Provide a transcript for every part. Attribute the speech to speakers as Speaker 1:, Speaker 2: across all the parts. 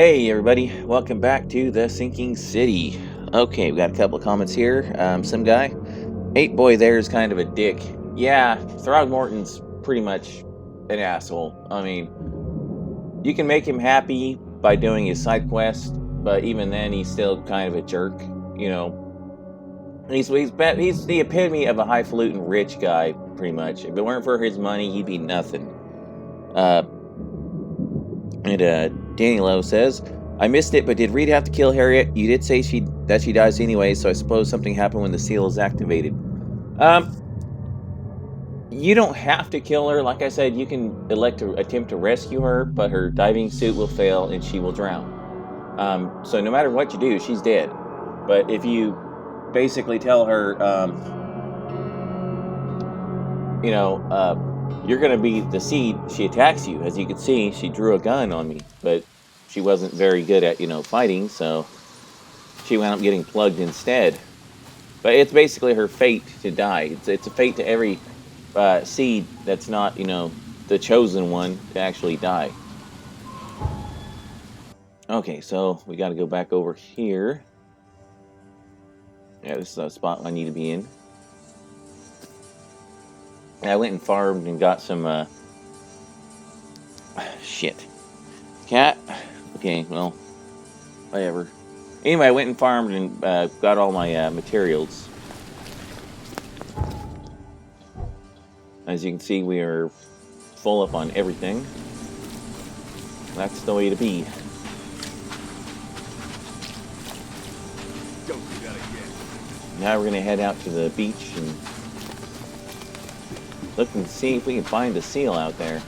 Speaker 1: Hey everybody, welcome back to the Sinking City. Okay, we got a couple of comments here. Some guy, 8boy there is kind of a dick. Yeah, Throgmorton's pretty much an asshole. I mean, you can make him happy by doing his side quest, but even then he's still kind of a jerk, you know. He's the epitome of a highfalutin rich guy, pretty much. If it weren't for his money, he'd be nothing. Danny Lowe says, I missed it, but did Reed have to kill Harriet? You did say that she dies anyway, so I suppose something happened when the seal is activated. You don't have to kill her. Like I said, you can elect to attempt to rescue her, but her diving suit will fail and she will drown. So no matter what you do, she's dead. But if you basically tell her, you're going to be the seed, she attacks you. As you can see, she drew a gun on me, but she wasn't very good at, fighting, so she wound up getting plugged instead. But it's basically her fate to die. It's a fate to every seed that's not, the chosen one to actually die. Okay, so we got to go back over here. Yeah, this is a spot I need to be in. I went and farmed and got some, shit. Cat? Okay, well, whatever. Anyway, I went and farmed and got all my materials. As you can see, we are full up on everything. That's the way to be. Now we're going to head out to the beach and look and see if we can find a seal out there.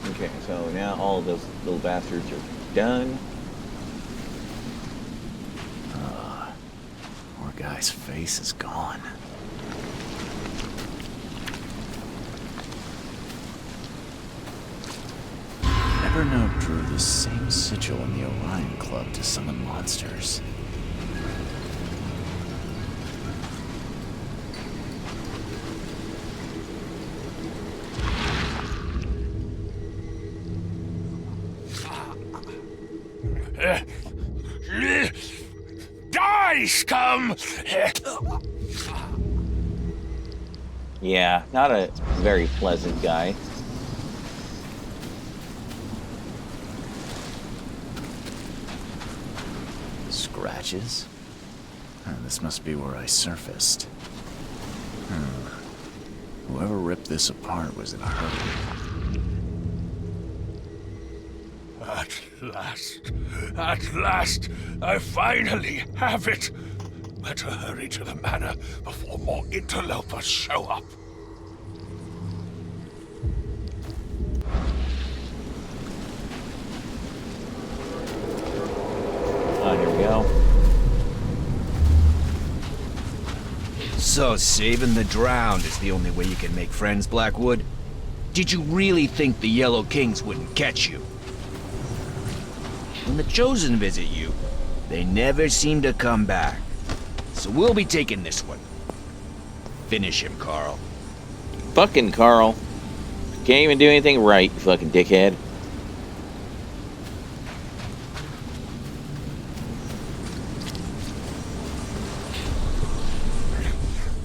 Speaker 1: Okay, so now all of those little bastards are done.
Speaker 2: Poor guy's face is gone. Evernote drew the same sigil in the Orion Club to summon monsters.
Speaker 3: Die, scum!
Speaker 1: Yeah, not a very pleasant guy.
Speaker 2: Scratches? This must be where I surfaced. Whoever ripped this apart was in a hurry.
Speaker 3: At last, I finally have it. Better hurry to the manor before more interlopers show up.
Speaker 1: Oh, here we go.
Speaker 4: So saving the drowned is the only way you can make friends, Blackwood? Did you really think the Yellow Kings wouldn't catch you? When the Chosen visit you, they never seem to come back. So we'll be taking this one. Finish him, Carl.
Speaker 1: Fucking Carl. Can't even do anything right, you fucking dickhead.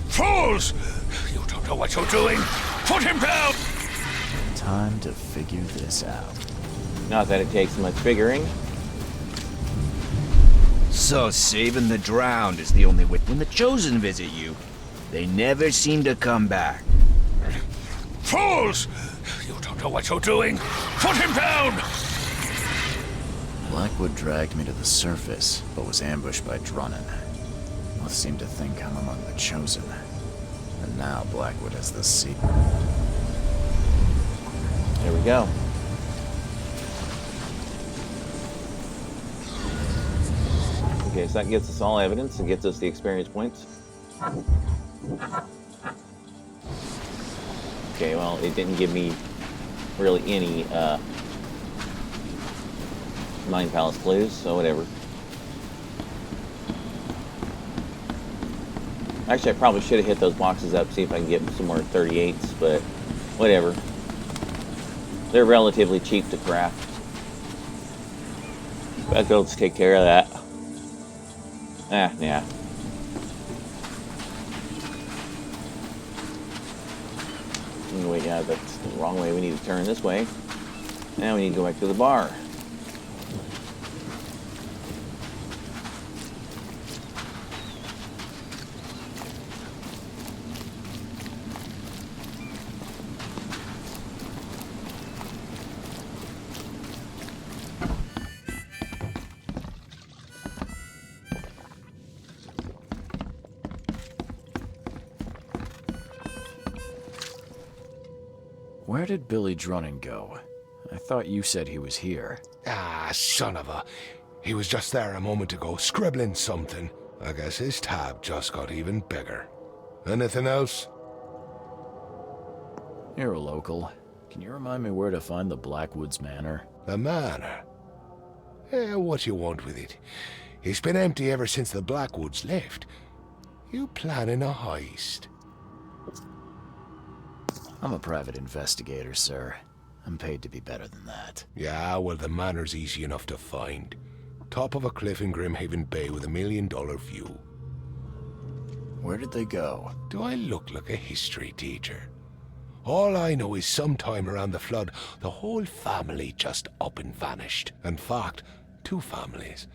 Speaker 3: Fools! You don't know what you're doing. Put him down!
Speaker 2: Time to figure this out.
Speaker 1: Not that it takes much figuring.
Speaker 4: So saving the drowned is the only way. When the Chosen visit you, they never seem to come back.
Speaker 3: Fools! You don't know what you're doing. Put him down!
Speaker 2: Blackwood dragged me to the surface, but was ambushed by Drunnan. Both seemed to think I'm among the chosen. And now Blackwood has the seat.
Speaker 1: There we go. Okay, so that gets us all evidence and gets us the experience points. Okay, well, it didn't give me really any Mind Palace clues, so whatever. Actually, I probably should have hit those boxes up, see if I can get some more 38s, but whatever. They're relatively cheap to craft. But I'll just take care of that. Yeah. Wait, yeah, that's the wrong way. We need to turn this way. Now we need to go back to the bar.
Speaker 2: Where did Billy Drunnan go? I thought you said he was here.
Speaker 3: Ah, son of a... He was just there a moment ago, scribbling something. I guess his tab just got even bigger. Anything else?
Speaker 2: You're a local. Can you remind me where to find the Blackwoods Manor?
Speaker 3: The manor? What you want with it? It's been empty ever since the Blackwoods left. You planning a heist?
Speaker 2: I'm a private investigator, sir. I'm paid to be better than that.
Speaker 3: Yeah, well, the manor's easy enough to find. Top of a cliff in Grimhaven Bay with $1 million view.
Speaker 2: Where did they go?
Speaker 3: Do I look like a history teacher? All I know is sometime around the flood, the whole family just up and vanished. In fact, 2 families.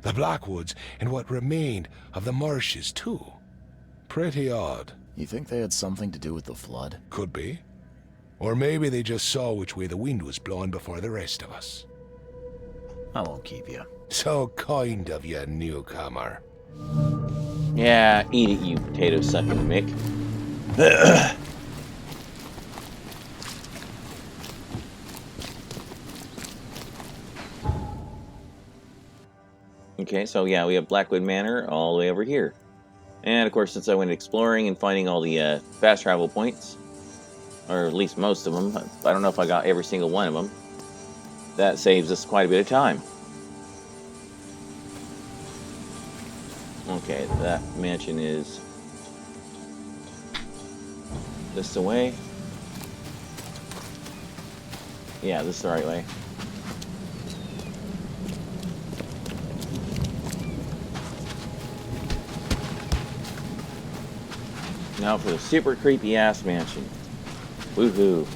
Speaker 3: The Blackwoods and what remained of the Marshes, too. Pretty odd.
Speaker 2: You think they had something to do with the flood?
Speaker 3: Could be. Or maybe they just saw which way the wind was blowing before the rest of us.
Speaker 2: I won't keep you.
Speaker 3: So kind of you, newcomer.
Speaker 1: Yeah, eat it, you potato-sucking Mick. Okay, so yeah, we have Blackwood Manor all the way over here. And of course, since I went exploring and finding all the fast travel points, or at least most of them, I don't know if I got every single one of them, that saves us quite a bit of time. Okay, that mansion is this the way? Yeah, this is the right way. Now for the super creepy ass mansion. Woohoo.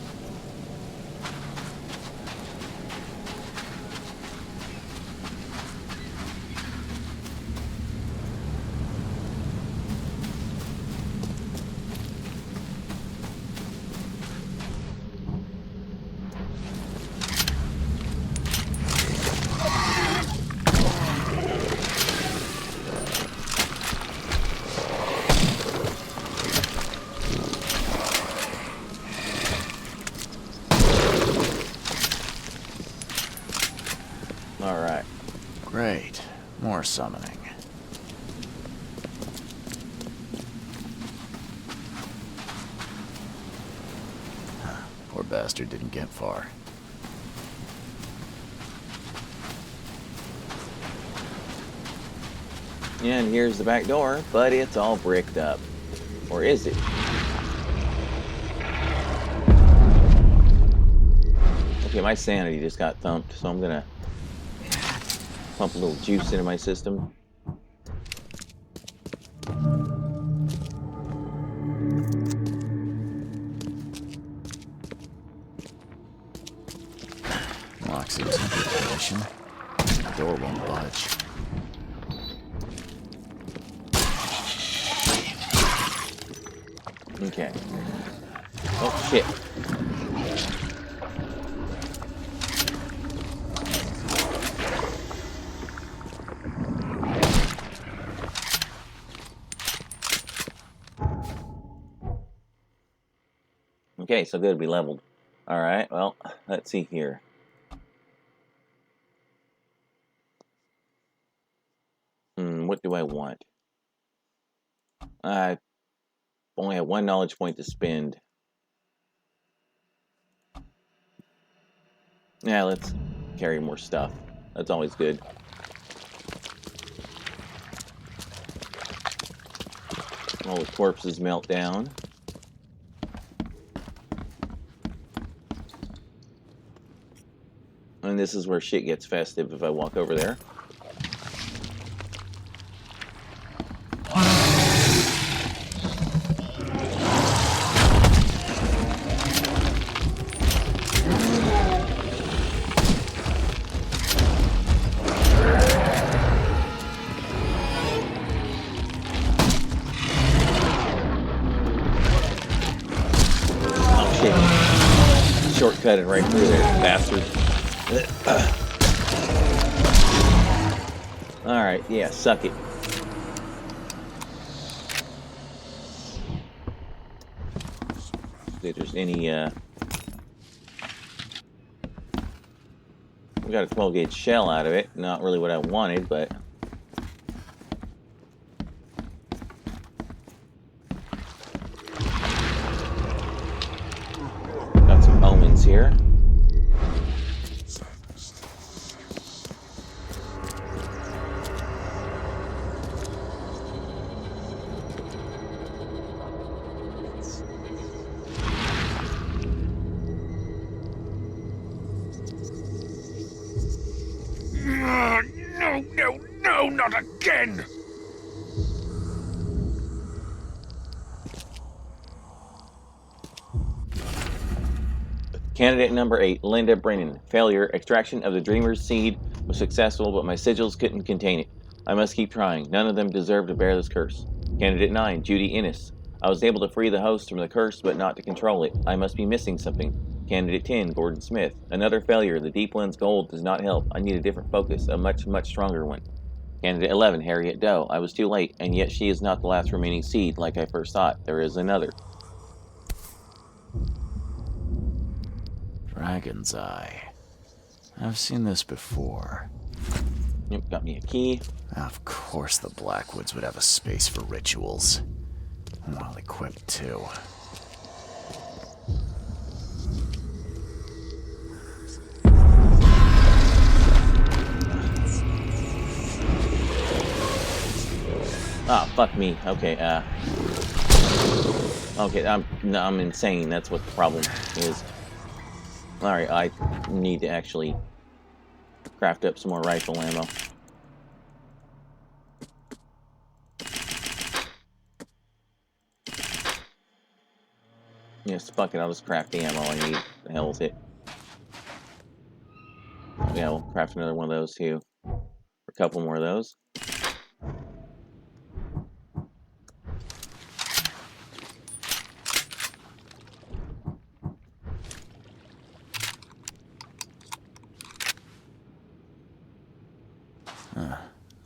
Speaker 1: Alright.
Speaker 2: Great. More summoning. Poor bastard didn't get far.
Speaker 1: And here's the back door, but it's all bricked up. Or is it? Okay, my sanity just got thumped, so I'm gonna pump a little juice into my system.
Speaker 2: Lock seems in good condition. The door won't budge.
Speaker 1: Okay. Oh, shit. Okay, so good. We leveled. All right. Well, let's see here. What do I want? I only have 1 knowledge point to spend. Yeah, let's carry more stuff. That's always good. All the corpses melt down. And this is where shit gets festive if I walk over there. Shortcutted right through there, bastard. Alright, yeah, suck it. See if there's any, we got a 12 gauge shell out of it. Not really what I wanted, but got some omens here.
Speaker 3: No, not again!
Speaker 1: Candidate number 8, Linda Brennan. Failure. Extraction of the Dreamer's seed was successful, but my sigils couldn't contain it. I must keep trying. None of them deserve to bear this curse. Candidate 9, Judy Innes. I was able to free the host from the curse, but not to control it. I must be missing something. Candidate 10, Gordon Smith. Another failure. The Deep Lens Gold does not help. I need a different focus, a much, much stronger one. Candidate 11, Harriet Doe. I was too late, and yet she is not the last remaining seed like I first thought. There is another.
Speaker 2: Dragon's Eye. I've seen this before.
Speaker 1: Yep, got me a key.
Speaker 2: Of course the Blackwoods would have a space for rituals. Well equipped, too.
Speaker 1: Ah, fuck me. Okay, okay, I'm insane. That's what the problem is. Alright, I need to actually craft up some more rifle ammo. Yes, fuck it, I'll just craft the ammo I need. The hell with it. Yeah, we'll craft another one of those too. A couple more of those.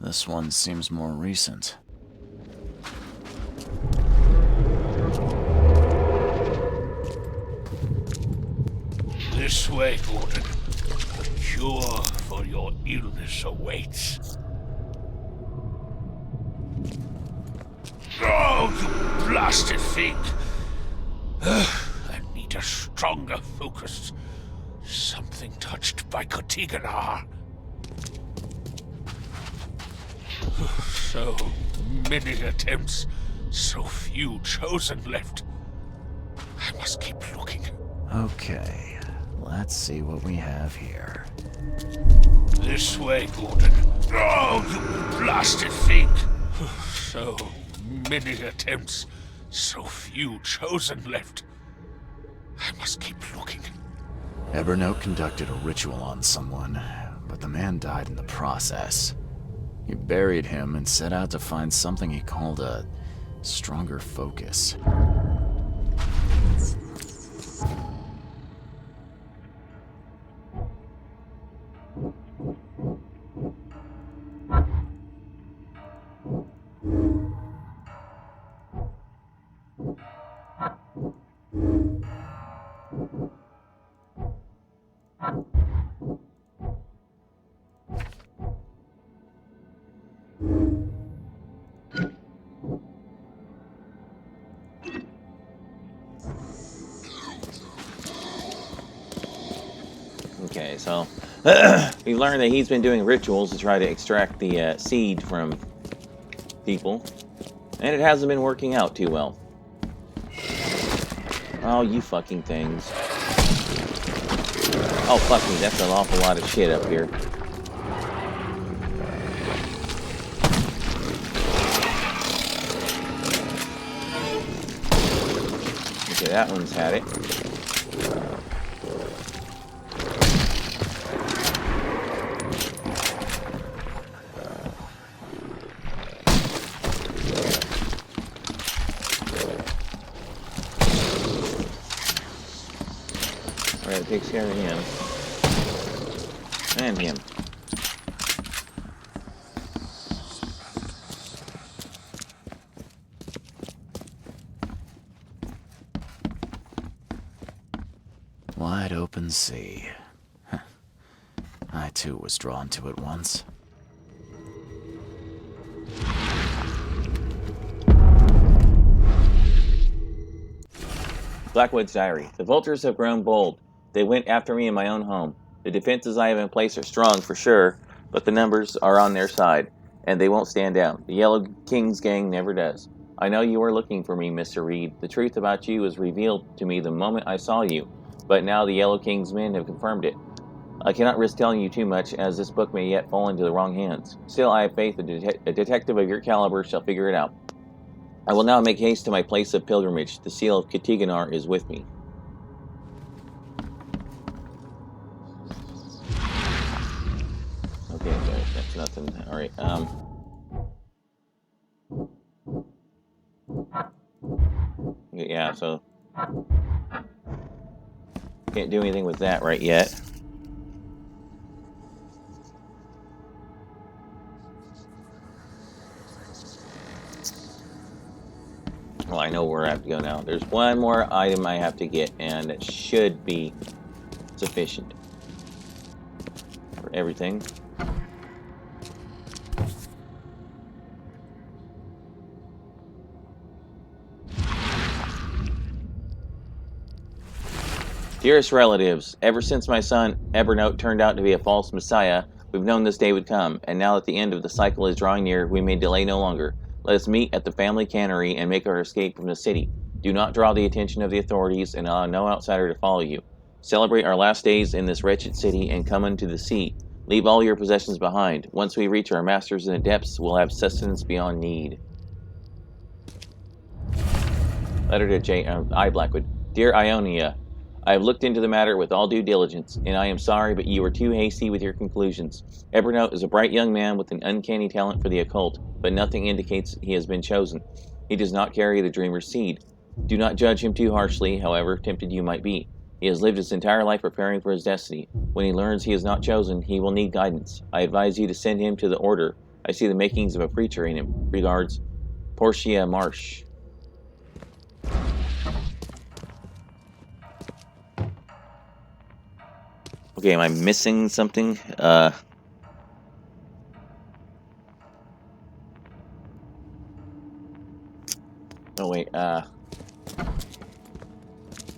Speaker 2: This one seems more recent.
Speaker 3: This way, Gordon. The cure for your illness awaits. Oh, you blasted thing! I need a stronger focus. Something touched by Kotiganar. So many attempts, so few chosen left. I must keep looking.
Speaker 2: Okay, let's see what we have here.
Speaker 3: This way, Gordon. Oh, you blasted thing! So many attempts, so few chosen left. I must keep looking.
Speaker 2: Evernote conducted a ritual on someone, but the man died in the process. He buried him and set out to find something he called a stronger focus.
Speaker 1: Okay, so we learned that he's been doing rituals to try to extract the seed from people, and it hasn't been working out too well. Oh, you fucking things. Oh, fuck me, that's an awful lot of shit up here. Okay, that one's had it. Alright, it takes care of him. And him.
Speaker 2: Wide open sea. I too was drawn to it once.
Speaker 1: Blackwood's diary. The vultures have grown bold. They went after me in my own home. The defenses I have in place are strong for sure, but the numbers are on their side, and they won't stand down. The Yellow King's gang never does. I know you were looking for me, Mr. Reed. The truth about you was revealed to me the moment I saw you, but now the Yellow King's men have confirmed it. I cannot risk telling you too much, as this book may yet fall into the wrong hands. Still, I have faith a detective of your caliber shall figure it out. I will now make haste to my place of pilgrimage. The seal of Katiganar is with me. Okay, that's nothing. Alright, yeah, so can't do anything with that right yet. Well, I know where I have to go now. There's one more item I have to get, and it should be sufficient for everything. Dearest relatives, ever since my son Ebernote turned out to be a false messiah, we've known this day would come, and now that the end of the cycle is drawing near, we may delay no longer. Let us meet at the family cannery and make our escape from the city. Do not draw the attention of the authorities and allow no outsider to follow you. Celebrate our last days in this wretched city and come unto the sea. Leave all your possessions behind. Once we reach our masters in the depths, we'll have sustenance beyond need. Letter to I. Blackwood. Dear Ionia, I have looked into the matter with all due diligence, and I am sorry, but you were too hasty with your conclusions. Ebernote is a bright young man with an uncanny talent for the occult, but nothing indicates he has been chosen. He does not carry the dreamer's seed. Do not judge him too harshly, however tempted you might be. He has lived his entire life preparing for his destiny. When he learns he is not chosen, he will need guidance. I advise you to send him to the Order. I see the makings of a preacher in him. Regards, Portia Marsh. Okay, am I missing something? Oh wait,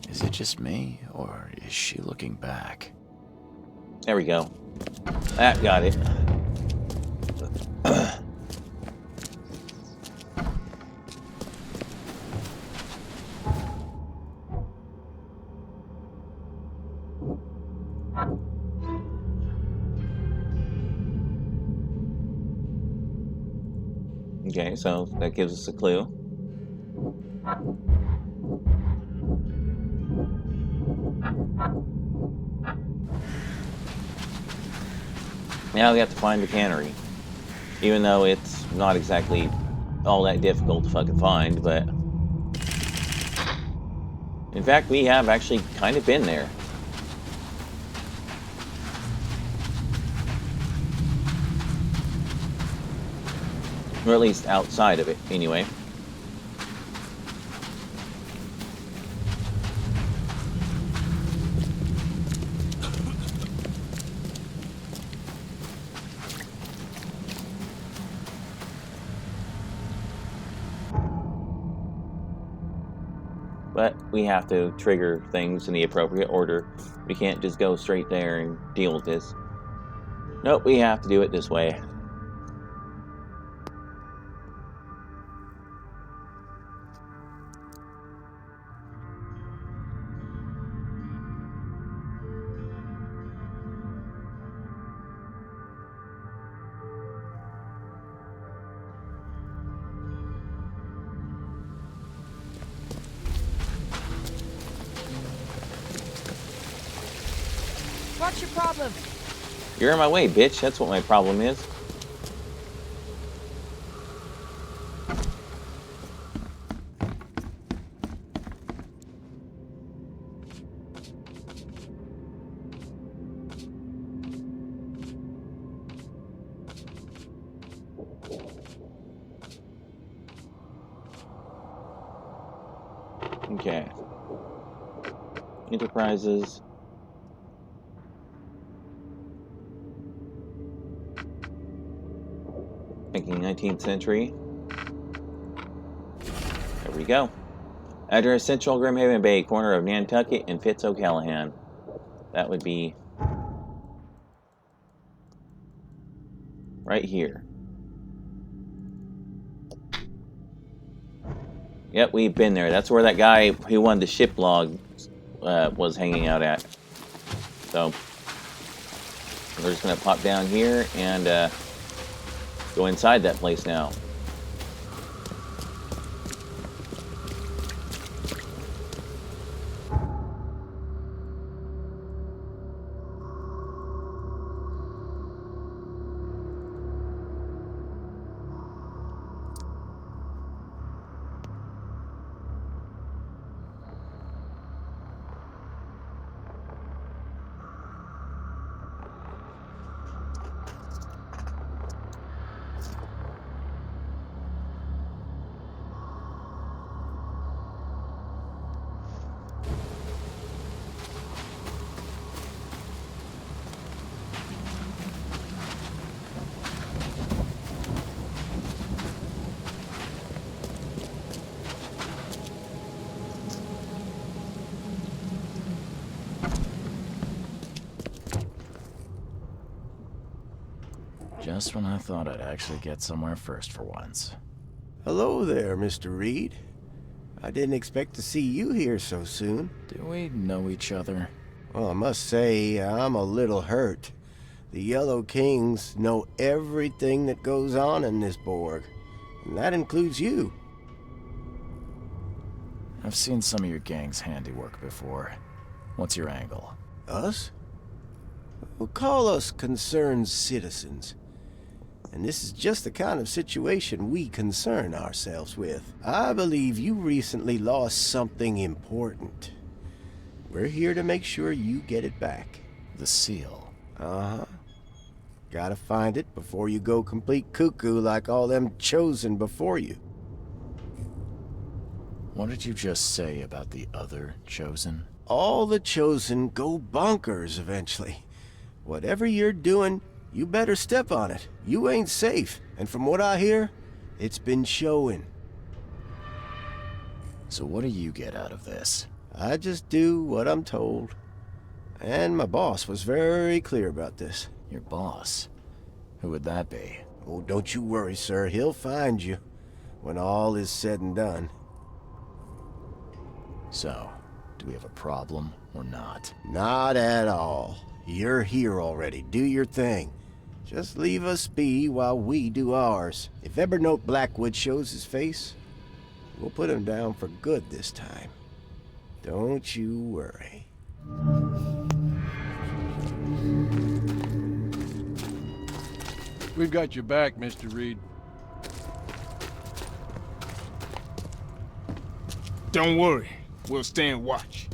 Speaker 2: Is it just me, or is she looking back?
Speaker 1: there we go. That got it. Okay, so that gives us a clue. Now we have to find the cannery. Even though it's not exactly all that difficult to fucking find, but... in fact, we have actually kind of been there. Or at least outside of it, anyway. But we have to trigger things in the appropriate order We can't just go straight there and deal with this. Nope, we have to do it this way.
Speaker 5: What's your problem?
Speaker 1: You're in my way, bitch. That's what my problem is. Okay. Enterprises. Thinking 19th century. There we go. Address Central Grimhaven Bay, corner of Nantucket and Fitz O'Callahan. That would be right here. Yep, we've been there. That's where that guy who won the ship log was hanging out at. So we're just gonna pop down here and go inside that place now.
Speaker 2: Just when I thought I'd actually get somewhere first for once.
Speaker 6: Hello there, Mr. Reed. I didn't expect to see you here so soon.
Speaker 2: Do we know each other?
Speaker 6: Well, I must say, I'm a little hurt. The Yellow Kings know everything that goes on in this Borg, and that includes you.
Speaker 2: I've seen some of your gang's handiwork before. What's your angle?
Speaker 6: Us? Well, call us concerned citizens. And this is just the kind of situation we concern ourselves with. I believe you recently lost something important. We're here to make sure you get it back.
Speaker 2: The seal.
Speaker 6: Uh-huh. Gotta find it before you go complete cuckoo like all them chosen before you.
Speaker 2: What did you just say about the other chosen?
Speaker 6: All the chosen go bonkers eventually. Whatever you're doing, you better step on it. You ain't safe. And from what I hear, it's been showing.
Speaker 2: So what do you get out of this?
Speaker 6: I just do what I'm told. And my boss was very clear about this.
Speaker 2: Your boss? Who would that be?
Speaker 6: Oh, don't you worry, sir. He'll find you when all is said and done.
Speaker 2: So, do we have a problem or not?
Speaker 6: Not at all. You're here already. Do your thing. Just leave us be while we do ours. If Evernote Blackwood shows his face, we'll put him down for good this time. Don't you worry.
Speaker 7: We've got your back, Mr. Reed.
Speaker 8: Don't worry. We'll stand watch.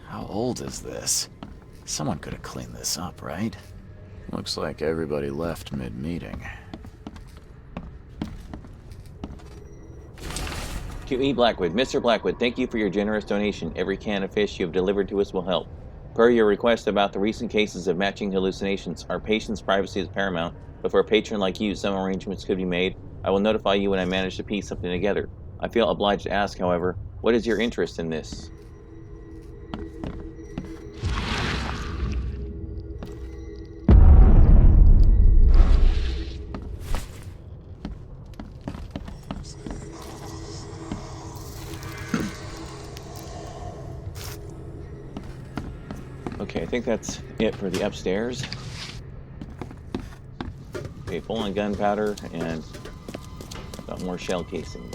Speaker 2: How old is this? Someone could have cleaned this up, right? Looks like everybody left mid-meeting.
Speaker 1: QE Blackwood. Mr. Blackwood, thank you for your generous donation. Every can of fish you have delivered to us will help. Per your request about the recent cases of matching hallucinations, our patient's privacy is paramount, but for a patron like you, some arrangements could be made. I will notify you when I manage to piece something together. I feel obliged to ask, however, what is your interest in this? Okay, I think that's it for the upstairs. Okay, full on gunpowder and got more shell casings.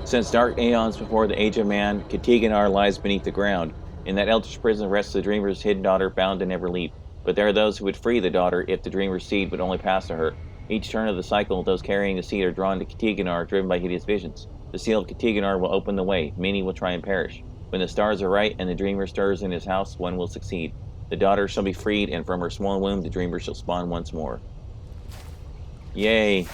Speaker 1: Since dark aeons before the Age of Man, Katiganar lies beneath the ground. In that eldritch prison rests the dreamer's hidden daughter, bound to never leap. But there are those who would free the daughter if the dreamer's seed would only pass to her. Each turn of the cycle, those carrying the seed are drawn to Katiganar, driven by hideous visions. The seal of Katiganar will open the way. Many will try and perish. When the stars are right and the dreamer stirs in his house, one will succeed. The daughter shall be freed, and from her small womb the dreamer shall spawn once more. Yay.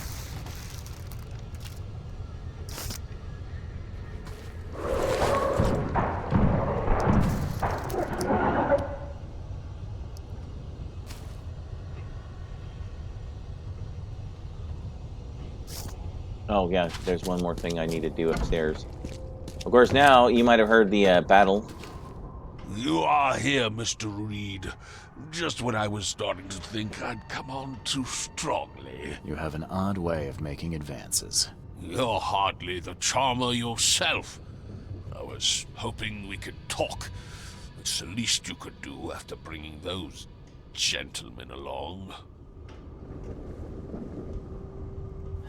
Speaker 1: Oh yeah, there's one more thing I need to do upstairs. Of course, now you might have heard the battle.
Speaker 3: You are here, Mr. Reed. Just when I was starting to think I'd come on too strongly.
Speaker 2: You have an odd way of making advances.
Speaker 3: You're hardly the charmer yourself. I was hoping we could talk. It's the least you could do after bringing those gentlemen along.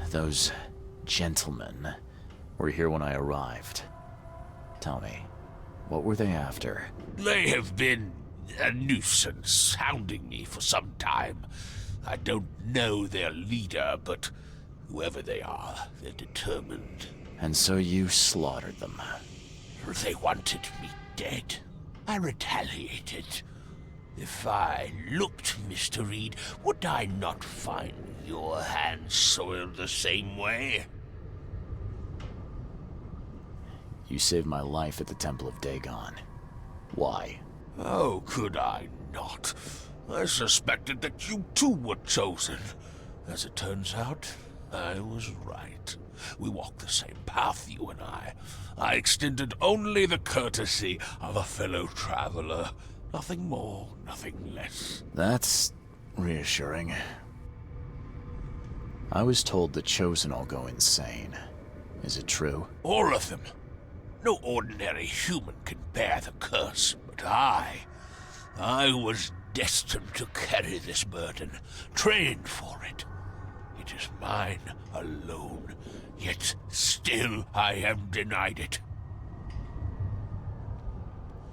Speaker 2: Those gentlemen were here when I arrived. Tell me, what were they after?
Speaker 3: They have been a nuisance, hounding me for some time. I don't know their leader, but whoever they are, they're determined.
Speaker 2: And so you slaughtered them.
Speaker 3: They wanted me dead. I retaliated. If I looked, Mr. Reed, would I not find your hands soiled the same way?
Speaker 2: You saved my life at the Temple of Dagon. Why?
Speaker 3: Oh, could I not? I suspected that you too were chosen. As it turns out, I was right. We walk the same path, you and I. I extended only the courtesy of a fellow traveler. Nothing more, nothing less.
Speaker 2: That's reassuring. I was told the Chosen all go insane. Is it true?
Speaker 3: All of them. No ordinary human can bear the curse, but I was destined to carry this burden, trained for it. It is mine alone, yet still I am denied it.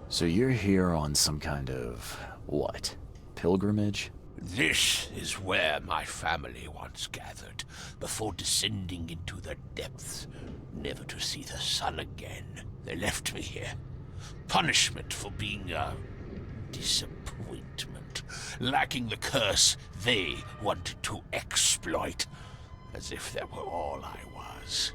Speaker 2: So you're here on some kind of, what, pilgrimage?
Speaker 3: This is where my family once gathered, before descending into the depths, never to see the sun again. They left me here. Punishment for being a disappointment, lacking the curse they wanted to exploit, as if that were all I was.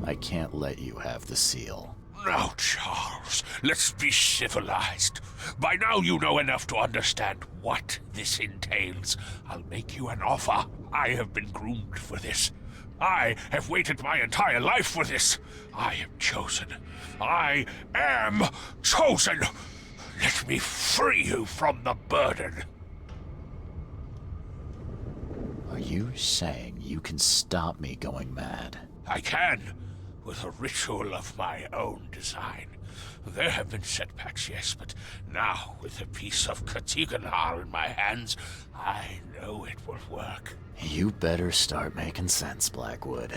Speaker 2: I can't let you have the seal.
Speaker 3: Now, Charles, let's be civilized. By now you know enough to understand what this entails. I'll make you an offer. I have been groomed for this. I have waited my entire life for this. I am chosen. I am chosen. Let me free you from the burden.
Speaker 2: Are you saying you can stop me going mad?
Speaker 3: I can, with a ritual of my own design. There have been setbacks, yes, but now, with a piece of Katiganar in my hands, I know it will work.
Speaker 2: You better start making sense, Blackwood.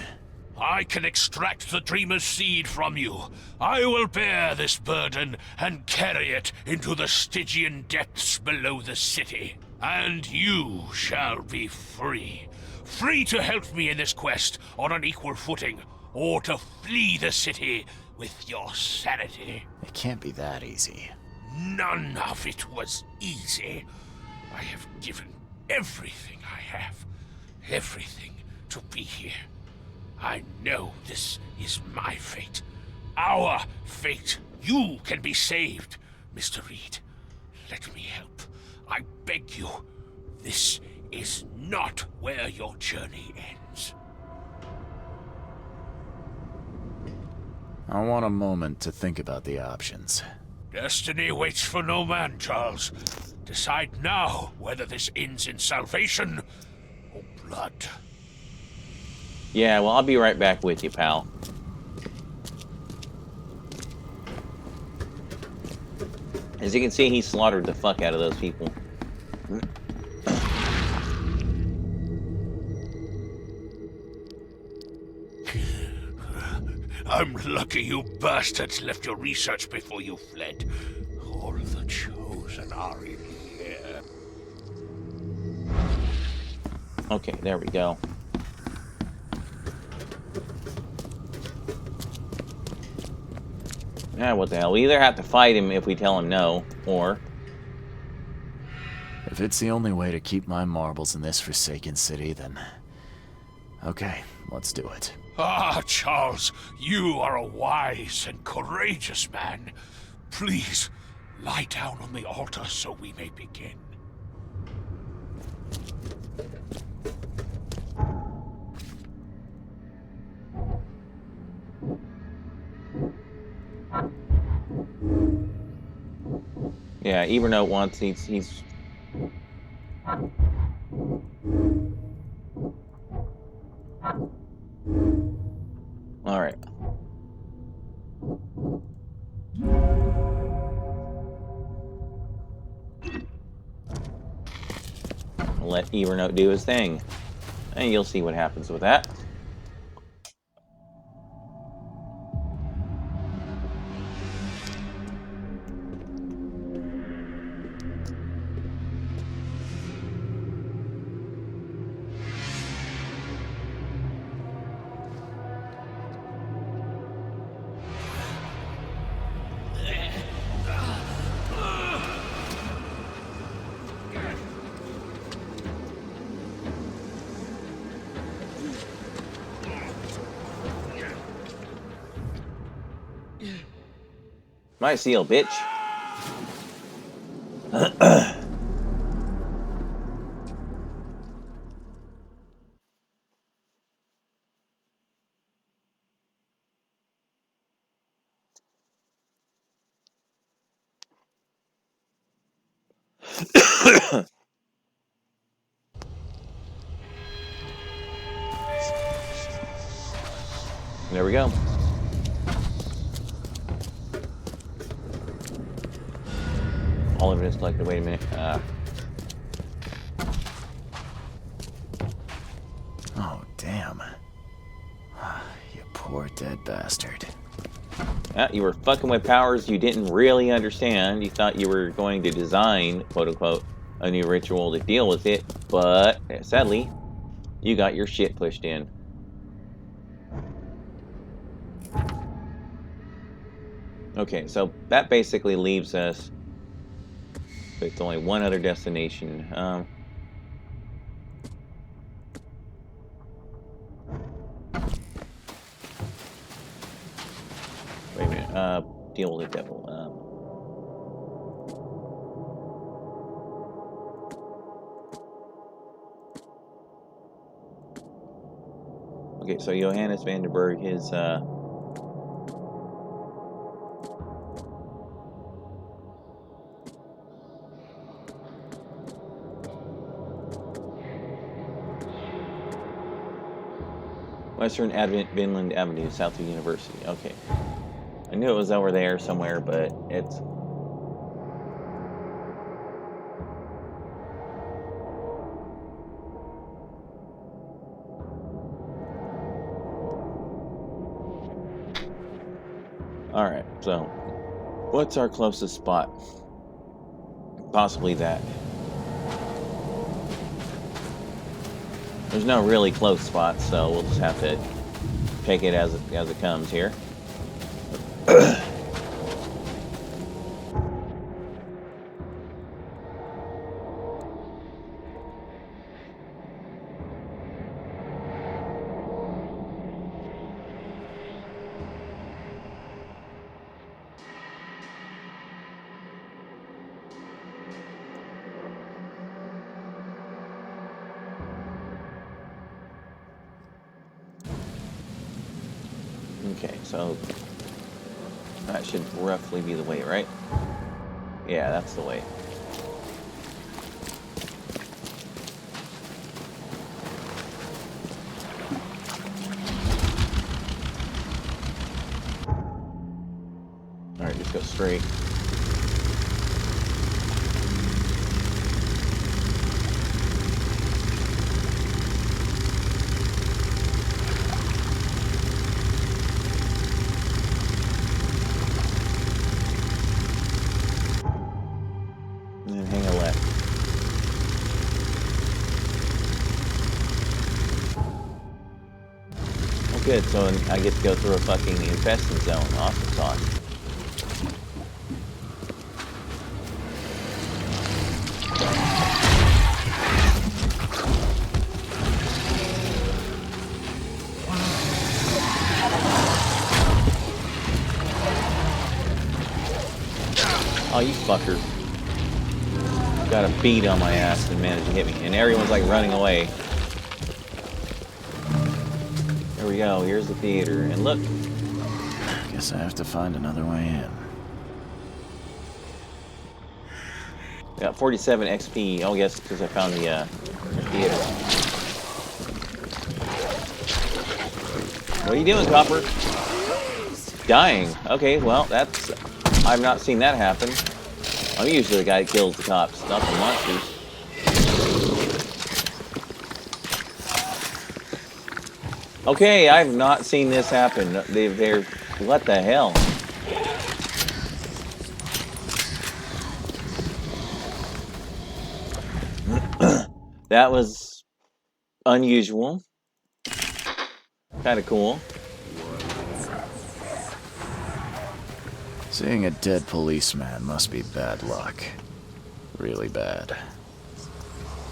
Speaker 3: I can extract the Dreamer's seed from you. I will bear this burden and carry it into the Stygian depths below the city. And you shall be free. Free to help me in this quest on an equal footing, or to flee the city with your sanity.
Speaker 2: It can't be that easy.
Speaker 3: None of it was easy. I have given everything I have, everything to be here. I know this is my fate, our fate. You can be saved, Mr. Reed. Let me help. I beg you. This is not where your journey ends.
Speaker 2: I want a moment to think about the options.
Speaker 3: Destiny waits for no man, Charles. Decide now whether this ends in salvation or blood.
Speaker 1: Yeah, well, I'll be right back with you, pal. As you can see, he slaughtered the fuck out of those people.
Speaker 3: I'm lucky you bastards left your research before you fled. All the Chosen are in here.
Speaker 1: Okay, there we go. Ah, what the hell? We either have to fight him if we tell him no, or...
Speaker 2: If it's the only way to keep my marbles in this forsaken city, then... Okay, let's do it.
Speaker 3: Ah, Charles, you are a wise and courageous man. Please, lie down on the altar so we may begin.
Speaker 1: Yeah, Evernote wants... He's... Alright. Let Evernote do his thing. And you'll see what happens with that. My seal, bitch. There we go. All of it is collected. Wait a minute.
Speaker 2: Oh, damn. You poor dead bastard.
Speaker 1: You were fucking with powers you didn't really understand. You thought you were going to design, quote unquote, a new ritual to deal with it, but sadly, you got your shit pushed in. Okay, so that basically leaves us with only one other destination. Wait a minute. Deal with the devil. Okay, so Johannes Vandenberg, his Western Advent Vinland Avenue, south of University. Okay. I knew it was over there somewhere, but it's... Alright, so... what's our closest spot? Possibly that. There's no really close spots, so we'll just have to take it as it comes here. Okay, so that should roughly be the way, right? Yeah, that's the way. Alright, just go straight. And then hang a left. Oh good, so I get to go through a fucking infested zone. Awesome sauce. Oh, you fucker. Got a bead on my ass and managed to hit me. And everyone's like running away. There we go. Here's the theater. And look.
Speaker 2: Guess I have to find another way in.
Speaker 1: Got 47 XP. Oh, yes, because I found the theater. What are you doing, Copper? Dying. Okay, well, that's... I've not seen that happen. I'm usually the guy that kills the cops, not the monsters. Okay, I've not seen this happen. They're... What the hell? That was unusual. Kind of cool.
Speaker 2: Seeing a dead policeman must be bad luck. Really bad.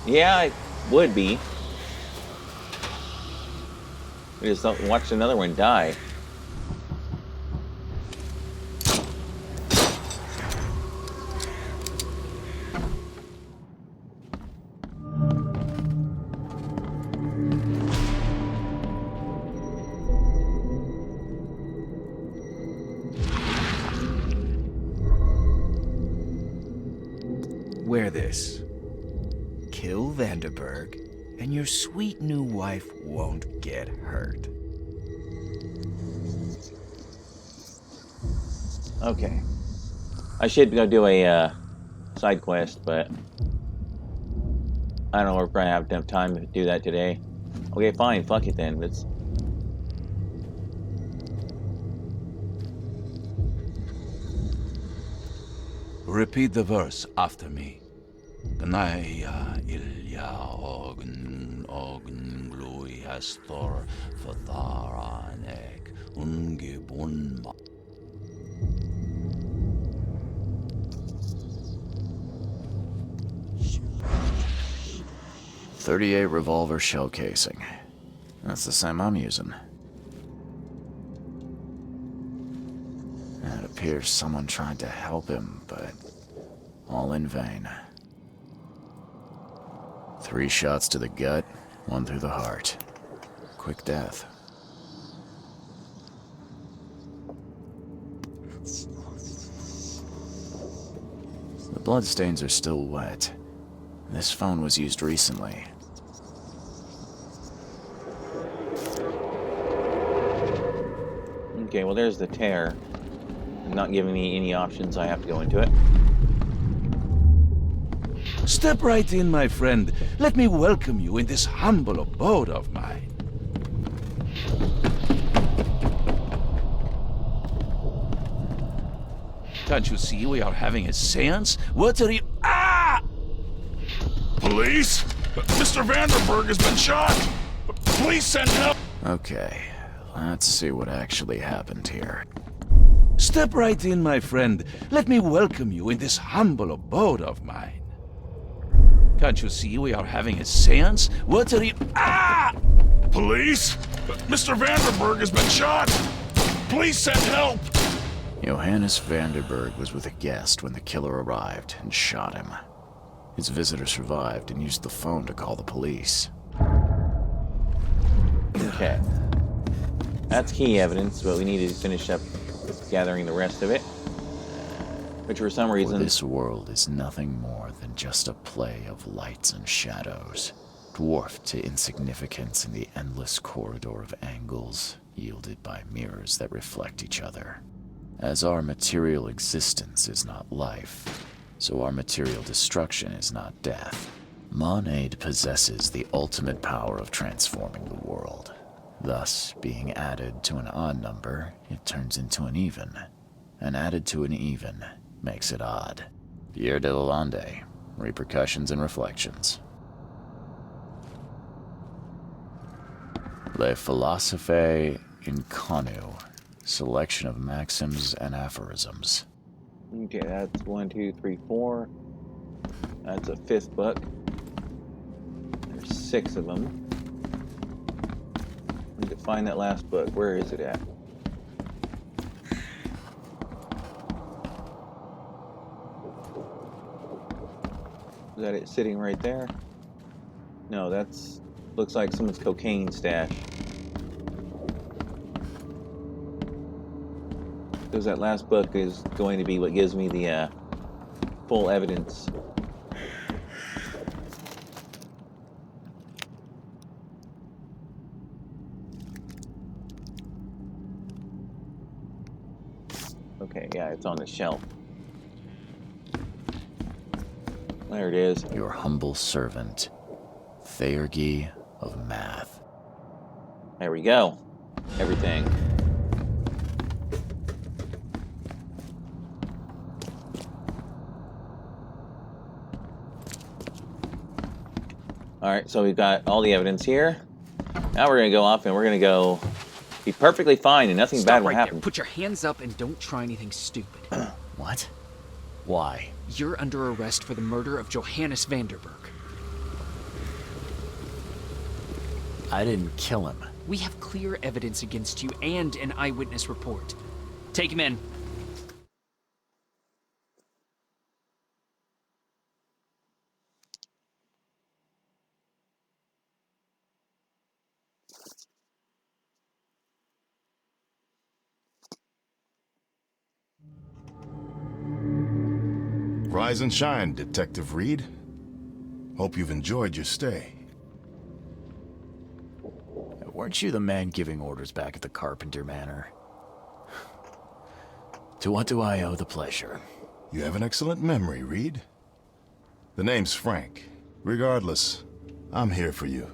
Speaker 1: Yeah, it would be. We just watched another one die.
Speaker 4: Wear this. Kill Vanderberg, and your sweet new wife won't get hurt.
Speaker 1: Okay. I should go do a side quest, but I don't know if we're gonna have enough time to do that today. Okay, fine. Fuck it then. Let's.
Speaker 5: Repeat the verse after me. Gnaya ilya ogn glui astor fatharanek ungibunma.
Speaker 2: 38 revolver shell casing. That's the same I'm using. It appears someone tried to help him, but all in vain. 3 shots to the gut, 1 through the heart. Quick death. The bloodstains are still wet. This phone was used recently.
Speaker 1: Okay, well, there's the tear. Not giving me any options. I have to go into it.
Speaker 5: Step right in, my friend. Let me welcome you in this humble abode of mine. Can't you see we are having a seance? What are you... Ah!
Speaker 7: Police? Mr. Vanderberg has been shot! Please send help!
Speaker 2: Okay, let's see what actually happened here.
Speaker 5: Step right in, my friend. Let me welcome you in this humble abode of mine. Can't you see we are having a seance? What are you... Ah!
Speaker 7: Police? Mr. Vanderberg has been shot! Please send help!
Speaker 2: Johannes Vanderberg was with a guest when the killer arrived and shot him. His visitor survived and used the phone to call the police.
Speaker 1: Okay. That's key evidence, but we need to finish up gathering the rest of it. Which for some
Speaker 2: For
Speaker 1: reason...
Speaker 2: this world is nothing more than just a play of lights and shadows, dwarfed to insignificance in the endless corridor of angles yielded by mirrors that reflect each other. As our material existence is not life, so our material destruction is not death. Monade possesses the ultimate power of transforming the world. Thus, being added to an odd number, it turns into an even. And added to an even makes it odd. Pierre de Lalande, Repercussions and Reflections. Le Philosophe Inconu, selection of maxims and aphorisms.
Speaker 1: Okay, that's 1, 2, 3, 4. That's a 5th book. There's 6 of them. I need to find that last book. Where is it at? Is that it sitting right there? No, that's... looks like someone's cocaine stash. Because that last book is going to be what gives me the full evidence. Okay, yeah, it's on the shelf. There it is.
Speaker 2: Your humble servant, Theurgy of Math.
Speaker 1: There we go. Everything. Alright, so we've got all the evidence here. Now we're going to go off and we're going to go be perfectly fine and nothing bad will happen.
Speaker 9: Put your hands up and don't try anything stupid.
Speaker 2: What? Why?
Speaker 9: You're under arrest for the murder of Johannes Vanderberg.
Speaker 2: I didn't kill him.
Speaker 9: We have clear evidence against you and an eyewitness report. Take him in.
Speaker 7: Rise and shine, Detective Reed. Hope you've enjoyed your stay.
Speaker 2: Weren't you the man giving orders back at the Carpenter Manor? To what do I owe the pleasure?
Speaker 7: You have an excellent memory, Reed. The name's Frank. Regardless, I'm here for you.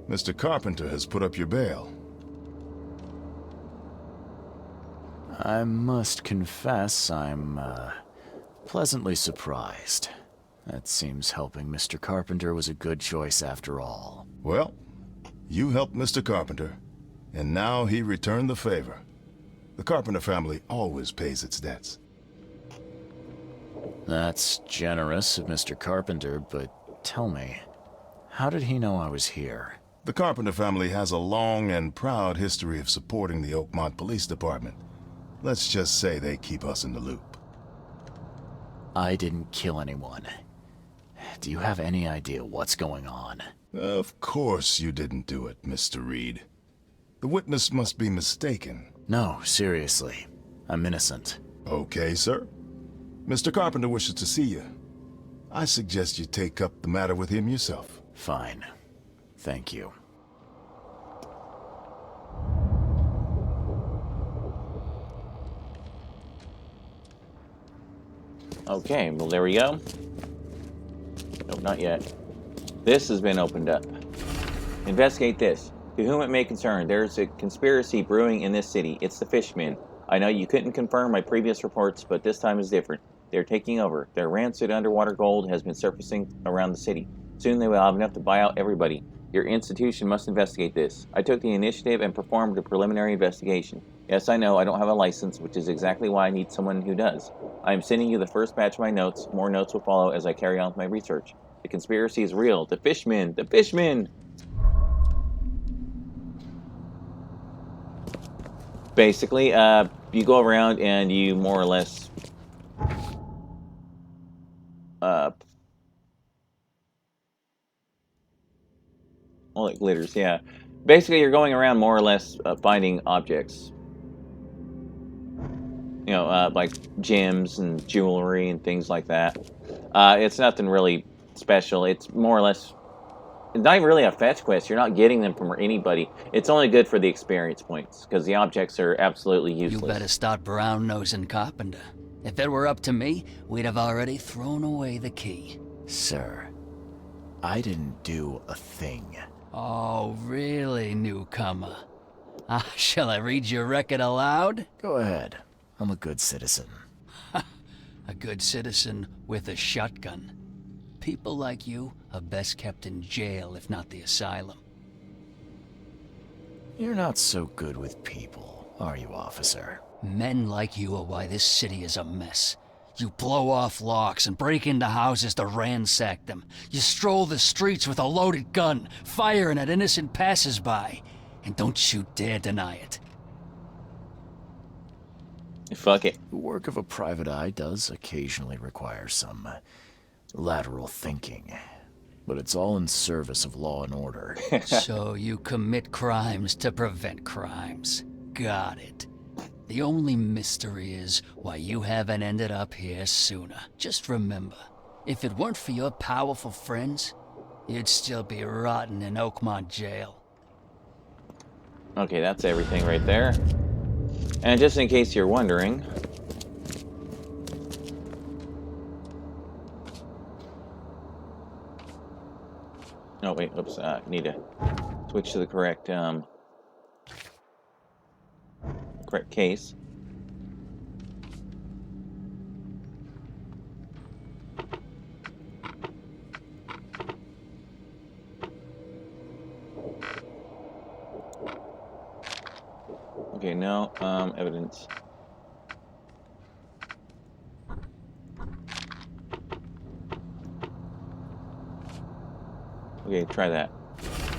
Speaker 7: Mr. Carpenter has put up your bail.
Speaker 2: I must confess I'm, pleasantly surprised. That seems helping Mr. Carpenter was a good choice after all.
Speaker 7: Well, you helped Mr. Carpenter, and now he returned the favor. The Carpenter family always pays its debts.
Speaker 2: That's generous of Mr. Carpenter, but tell me, how did he know I was here?
Speaker 7: The Carpenter family has a long and proud history of supporting the Oakmont Police Department. Let's just say they keep us in the loop.
Speaker 2: I didn't kill anyone. Do you have any idea what's going on?
Speaker 7: Of course you didn't do it, Mr. Reed. The witness must be mistaken.
Speaker 2: No, seriously. I'm innocent.
Speaker 7: Okay, sir. Mr. Carpenter wishes to see you. I suggest you take up the matter with him yourself.
Speaker 2: Fine. Thank you.
Speaker 1: Okay, well there we go. Nope, not yet. This has been opened up. Investigate this. To whom it may concern, there's a conspiracy brewing in this city. It's the Fishmen. I know you couldn't confirm my previous reports, but this time is different. They're taking over. Their rancid underwater gold has been surfacing around the city. Soon they will have enough to buy out everybody. Your institution must investigate this. I took the initiative and performed a preliminary investigation. Yes, I know I don't have a license, which is exactly why I need someone who does. I am sending you the first batch of my notes. More notes will follow as I carry on with my research. The conspiracy is real. The Fishmen! The Fishmen! Basically, you go around and you more or less Well, it glitters, yeah. Basically, you're going around more or less finding objects. You know, like gems and jewelry and things like that. It's nothing really special. It's more or less... It's not even really a fetch quest. You're not getting them from anybody. It's only good for the experience points, because the objects are absolutely useless.
Speaker 10: You better start brown-nosing Carpenter. If it were up to me, we'd have already thrown away the key.
Speaker 2: Sir, I didn't do a thing.
Speaker 10: Oh, really, newcomer? Shall I read your record aloud?
Speaker 2: Go ahead. I'm a good citizen.
Speaker 10: A good citizen with a shotgun. People like you are best kept in jail, if not the asylum.
Speaker 2: You're not so good with people, are you, officer?
Speaker 10: Men like you are why this city is a mess. You blow off locks and break into houses to ransack them. You stroll the streets with a loaded gun, firing at innocent passers-by. And don't you dare deny it.
Speaker 1: Fuck it.
Speaker 2: The work of a private eye does occasionally require some lateral thinking, but it's all in service of law and order.
Speaker 10: So you commit crimes to prevent crimes. Got it. The only mystery is why you haven't ended up here sooner. Just remember, if it weren't for your powerful friends, you'd still be rotting in Oakmont jail.
Speaker 1: Okay, that's everything right there. And just in case you're wondering... Oh, wait, oops, need to switch to the correct case. Okay, no, evidence. Okay, try that.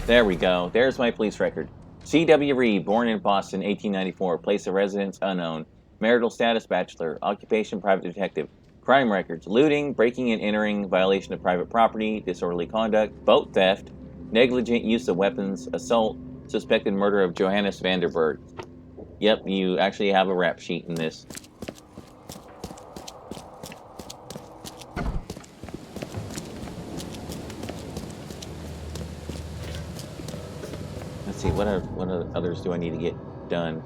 Speaker 1: There we go. There's my police record. C.W. Reed, born in Boston, 1894. Place of residence unknown. Marital status bachelor. Occupation private detective. Crime records: looting, breaking and entering, violation of private property, disorderly conduct, boat theft, negligent use of weapons, assault, suspected murder of Johannes Vanderberg. Yep, you actually have a rap sheet in this. Let's see, what others do I need to get done?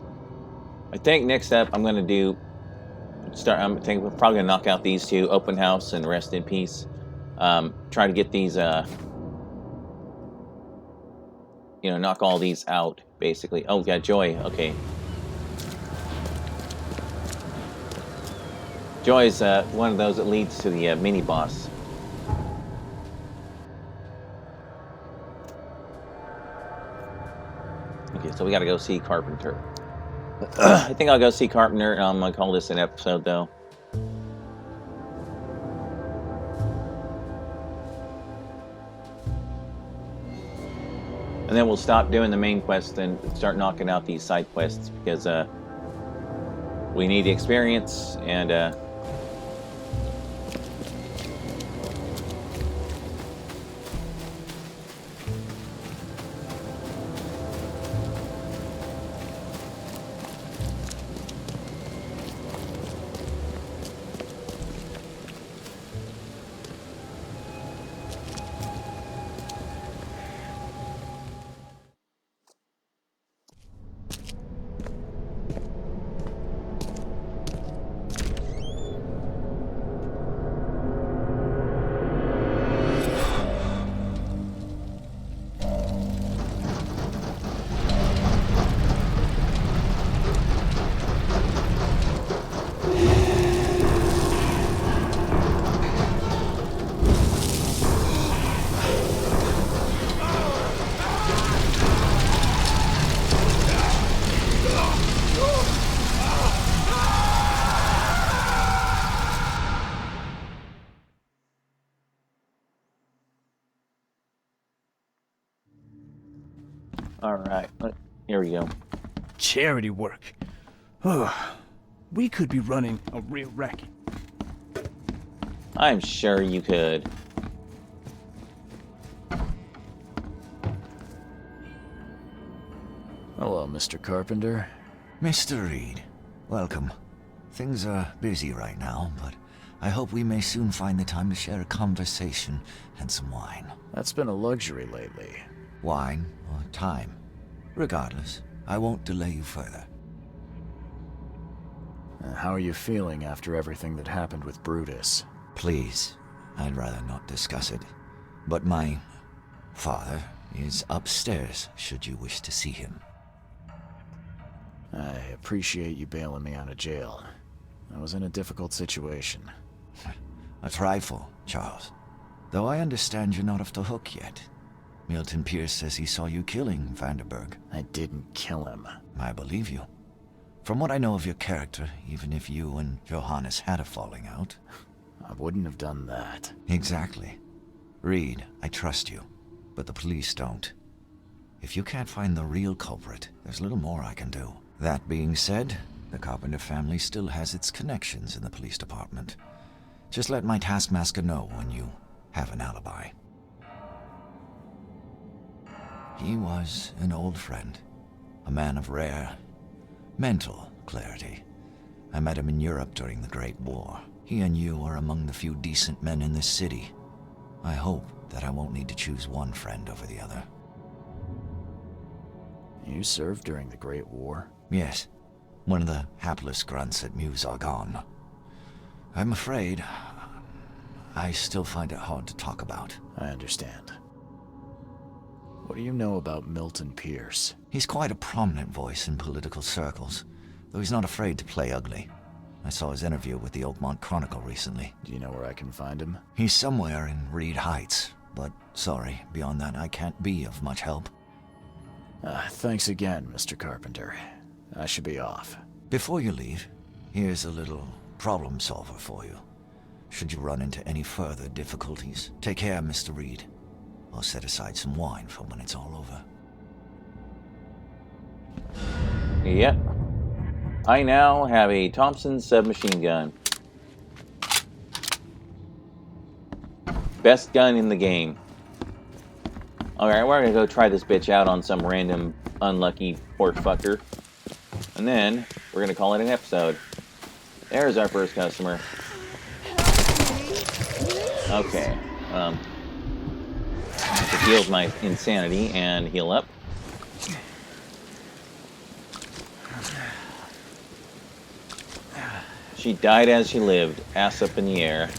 Speaker 1: I think next up I'm gonna do I'm probably gonna knock out these two, Open House and Rest in Peace. Try to get these knock all these out basically. Oh, yeah, Joy. Okay. Joy is one of those that leads to the mini boss. Okay, so we gotta go see Carpenter. I think I'll go see Carpenter, and I'm gonna call this an episode, though. And then we'll stop doing the main quest and start knocking out these side quests, because we need the experience, and alright, here we go.
Speaker 8: Charity work. We could be running a real racket.
Speaker 1: I'm sure you could.
Speaker 2: Hello, Mr. Carpenter.
Speaker 11: Mr. Reed, welcome. Things are busy right now, but I hope we may soon find the time to share a conversation and some wine.
Speaker 2: That's been a luxury lately.
Speaker 11: Wine or time. Regardless, I won't delay you further.
Speaker 2: How are you feeling after everything that happened with Brutus?
Speaker 11: Please, I'd rather not discuss it. But my father is upstairs, should you wish to see him.
Speaker 2: I appreciate you bailing me out of jail. I was in a difficult situation.
Speaker 11: A trifle, Charles. Though I understand you're not off the hook yet. Milton Pierce says he saw you killing Vanderberg.
Speaker 2: I didn't kill him.
Speaker 11: I believe you. From what I know of your character, even if you and Johannes had a falling out...
Speaker 2: I wouldn't have done that.
Speaker 11: Exactly. Reed, I trust you, but the police don't. If you can't find the real culprit, there's little more I can do. That being said, the Carpenter family still has its connections in the police department. Just let my taskmaster know when you have an alibi. He was an old friend, a man of rare mental clarity. I met him in Europe during the Great War. He and you are among the few decent men in this city. I hope that I won't need to choose one friend over the other.
Speaker 2: You served during the Great War?
Speaker 11: Yes. One of the hapless grunts at Meuse-Argonne. I'm afraid I still find it hard to talk about.
Speaker 2: I understand. What do you know about Milton Pierce?
Speaker 11: He's quite a prominent voice in political circles, though he's not afraid to play ugly. I saw his interview with the Oakmont Chronicle recently.
Speaker 2: Do you know where I can find him?
Speaker 11: He's somewhere in Reed Heights, but sorry, beyond that I can't be of much help.
Speaker 2: Thanks again, Mr. Carpenter. I should be off.
Speaker 11: Before you leave, here's a little problem solver for you. Should you run into any further difficulties, take care, Mr. Reed. I'll set aside some wine for when it's all over.
Speaker 1: Yep. I now have a Thompson submachine gun. Best gun in the game. Alright, we're gonna go try this bitch out on some random unlucky poor fucker. And then, we're gonna call it an episode. There's our first customer. Okay. To heal my insanity and heal up. She died as she lived, ass up in the air.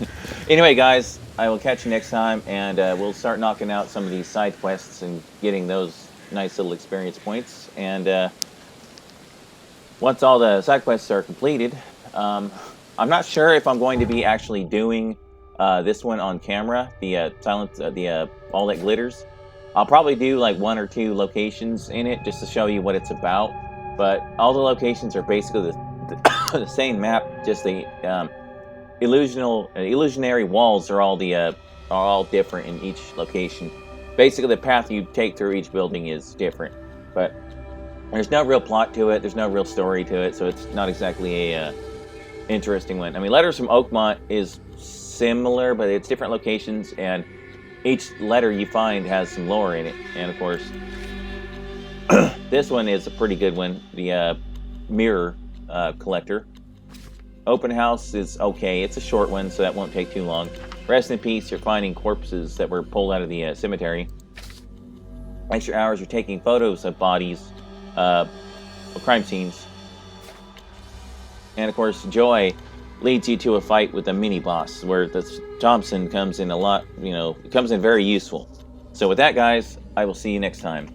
Speaker 1: Anyway, guys, I will catch you next time, and we'll start knocking out some of these side quests and getting those nice little experience points. And once all the side quests are completed, I'm not sure if I'm going to be actually doing this one on camera, the All That Glitters. I'll probably do like 1 or 2 locations in it just to show you what it's about. But all the locations are basically the same map, just the illusionary walls are all different in each location. Basically, the path you take through each building is different, but there's no real plot to it. There's no real story to it, so it's not exactly a interesting one. I mean, Letters from Oakmont is similar, but it's different locations, and each letter you find has some lore in it. And of course, this one is a pretty good one. The Mirror Collector. Open House is okay. It's a short one, so that won't take too long. Rest in Peace, you're finding corpses that were pulled out of the cemetery. Extra Hours, you're taking photos of bodies, of crime scenes. And of course, Joy leads you to a fight with a mini-boss, where the Thompson comes in a lot, comes in very useful. So with that, guys, I will see you next time.